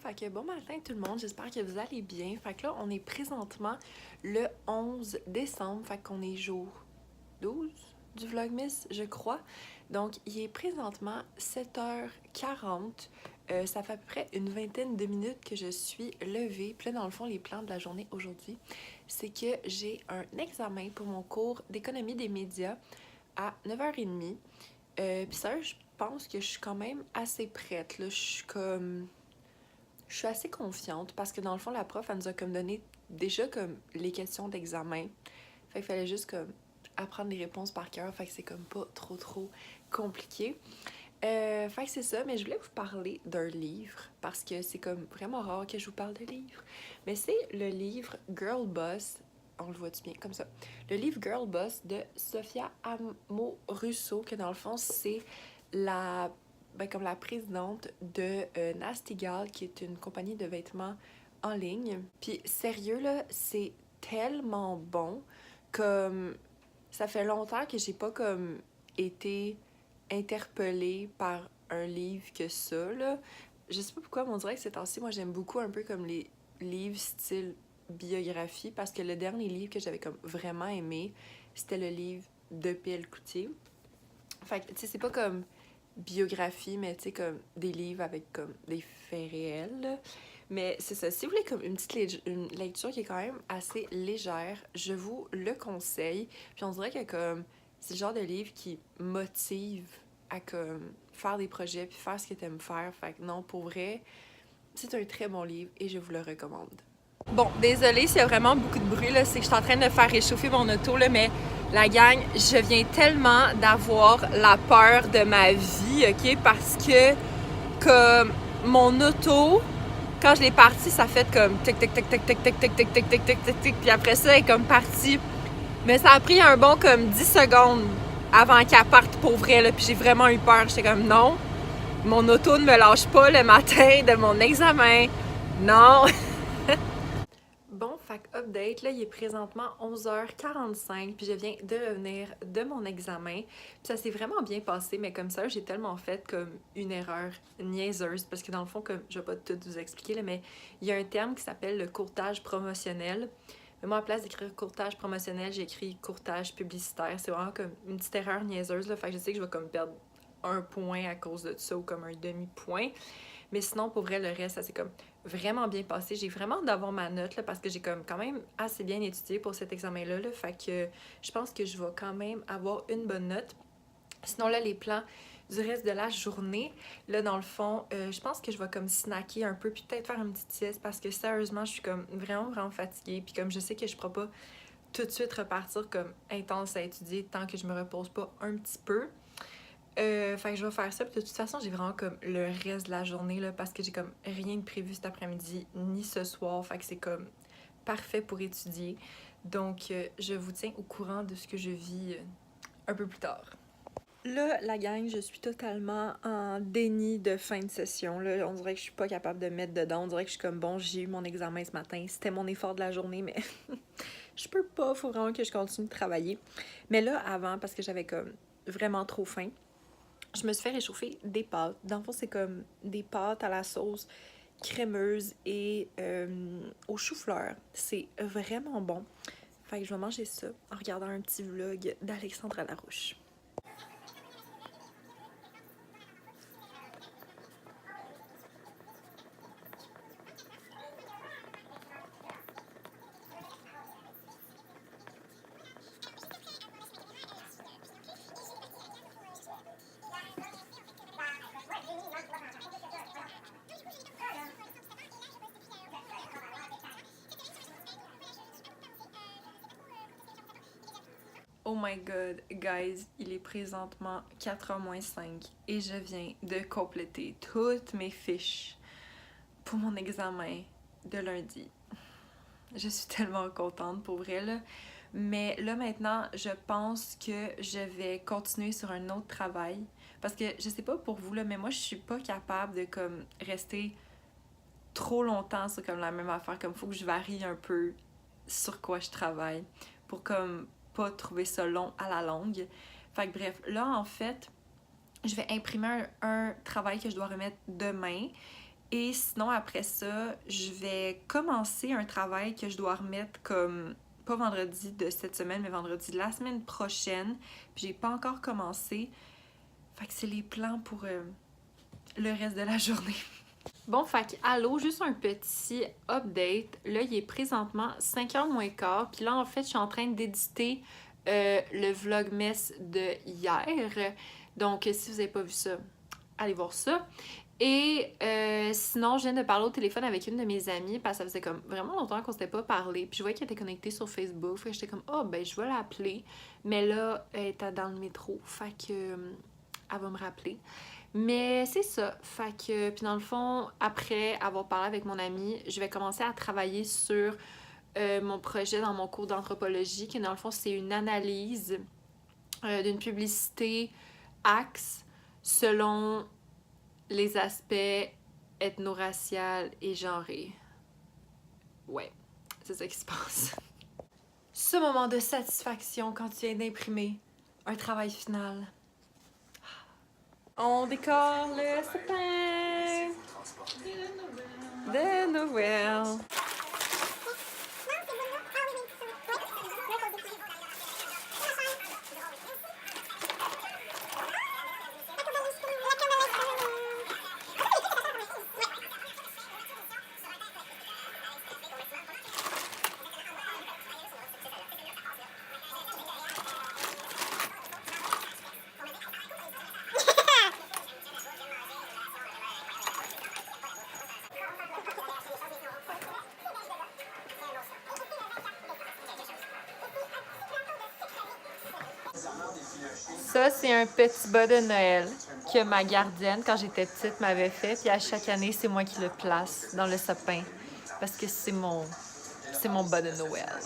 Fait que bon matin tout le monde, j'espère que vous allez bien. Fait que là, on est présentement le 11 décembre, fait qu'on est jour 12 du Vlogmas, je crois. Donc, il est présentement 7h40. Ça fait à peu près une vingtaine de minutes que je suis levée. Puis là, dans le fond, les plans de la journée aujourd'hui, c'est que j'ai un examen pour mon cours d'économie des médias à 9h30. Puis ça, je pense que je suis quand même assez prête, là. Je suis assez confiante parce que dans le fond, la prof, elle nous a comme donné déjà comme les questions d'examen. Fait qu'il fallait juste comme apprendre les réponses par cœur. Fait que c'est comme pas trop compliqué. Fait que c'est ça, mais je voulais vous parler d'un livre parce que c'est comme vraiment rare que je vous parle de livres. Mais c'est le livre Girl Boss. On le voit-tu bien comme ça? Le livre Girl Boss de Sophia Amoruso, que dans le fond, c'est la comme la présidente de Nasty Gal, qui est une compagnie de vêtements en ligne. Puis sérieux, là, c'est tellement bon. Comme ça fait longtemps que j'ai pas comme été interpellée par un livre que ça, là. Je sais pas pourquoi, mais on dirait que ces temps-ci, moi, j'aime beaucoup un peu comme les livres style biographie, parce que le dernier livre que j'avais comme vraiment aimé, c'était le livre de P.L. Coutier. Fait que, tu sais, c'est pas comme biographie, mais tu sais, comme des livres avec comme des faits réels, là. Mais c'est ça, si vous voulez comme une petite une lecture qui est quand même assez légère, je vous le conseille. Puis on dirait que comme c'est le genre de livre qui motive à comme faire des projets puis faire ce que t'aimes faire. Fait que non, pour vrai, c'est un très bon livre et je vous le recommande. Bon, désolée s'il y a vraiment beaucoup de bruit, là, c'est que je suis en train de faire réchauffer mon auto, là, mais la gang, je viens tellement d'avoir la peur de ma vie, ok? Parce que, comme, mon auto, quand je l'ai partie, ça fait comme tic tic tic tic tic tic tic tic tic tic tic tic tic, puis après ça, elle est comme partie. Mais ça a pris un bon comme 10 secondes avant qu'elle parte pour vrai, là, puis j'ai vraiment eu peur. J'étais comme non, mon auto ne me lâche pas le matin de mon examen. Non! Bon, fac update, là, il est présentement 11h45, puis je viens de revenir de mon examen. Puis ça s'est vraiment bien passé, mais comme ça, j'ai tellement fait comme une erreur niaiseuse, parce que dans le fond, comme je vais pas tout vous expliquer, là, mais il y a un terme qui s'appelle le courtage promotionnel. Mais moi, à place d'écrire courtage promotionnel, j'ai écrit courtage publicitaire. C'est vraiment comme une petite erreur niaiseuse, là, fait que je sais que je vais comme perdre un point à cause de ça, ou comme un demi-point. Mais sinon, pour vrai, le reste, ça s'est comme vraiment bien passé. J'ai vraiment hâte d'avoir ma note, là, parce que j'ai comme quand même assez bien étudié pour cet examen-là, là. Fait que je pense que je vais quand même avoir une bonne note. Sinon, là, les plans du reste de la journée, là, dans le fond, je pense que je vais comme snacker un peu, puis peut-être faire une petite sieste, parce que sérieusement, je suis comme vraiment fatiguée. Puis comme je sais que je pourrai pas tout de suite repartir comme intense à étudier tant que je me repose pas un petit peu. Fait que je vais faire ça. Puis de toute façon, j'ai vraiment comme le reste de la journée, là, parce que j'ai comme rien de prévu cet après-midi, ni ce soir. Fait que c'est comme parfait pour étudier. Donc, je vous tiens au courant de ce que je vis un peu plus tard. Là, la gang, je suis totalement en déni de fin de session. Là, on dirait que je suis pas capable de me mettre dedans. On dirait que je suis comme, bon, j'ai eu mon examen ce matin. C'était mon effort de la journée, mais je peux pas. Faut vraiment que je continue de travailler. Mais là, avant, parce que j'avais comme vraiment trop faim, je me suis fait réchauffer des pâtes. Dans le fond, c'est comme des pâtes à la sauce crémeuse et au chou-fleur. C'est vraiment bon. Fait que je vais manger ça en regardant un petit vlog d'Alexandre Larouche. Oh my god, guys, il est présentement 4h-5 et je viens de compléter toutes mes fiches pour mon examen de lundi. Je suis tellement contente pour vrai, là. Mais là, maintenant, je pense que je vais continuer sur un autre travail. Parce que, je sais pas pour vous, là, mais moi, je suis pas capable de, comme, rester trop longtemps sur, comme, la même affaire. Comme, faut que je varie un peu sur quoi je travaille pour, comme, pas trouver ça long à la longue. Fait que, bref, là, en fait, je vais imprimer un travail que je dois remettre demain. Et sinon, après ça, je vais commencer un travail que je dois remettre comme, pas vendredi de cette semaine, mais vendredi de la semaine prochaine. Puis j'ai pas encore commencé. Fait que c'est les plans pour le reste de la journée. Bon, fait que, allô, juste un petit update. Là, il est présentement 5h moins quart. Puis là, en fait, je suis en train d'éditer le vlogmas de hier. Donc, si vous n'avez pas vu ça, allez voir ça. Et sinon, je viens de parler au téléphone avec une de mes amies parce que ça faisait comme vraiment longtemps qu'on s'était pas parlé. Puis je voyais qu'elle était connectée sur Facebook. Fait que j'étais comme, oh, ben, je vais l'appeler. Mais là, elle était dans le métro. Fait que, elle va me rappeler. Mais c'est ça. Fait que, puis dans le fond, après avoir parlé avec mon amie, je vais commencer à travailler sur mon projet dans mon cours d'anthropologie, qui dans le fond, c'est une analyse d'une publicité axe selon les aspects ethno-racial et genrés. Ouais, c'est ça qui se passe. Ce moment de satisfaction quand tu viens d'imprimer un travail final. On décore le sapin de Noël. Ça, c'est un petit bas de Noël que ma gardienne, quand j'étais petite, m'avait fait. Puis à chaque année, c'est moi qui le place dans le sapin. Parce que c'est mon bas de Noël.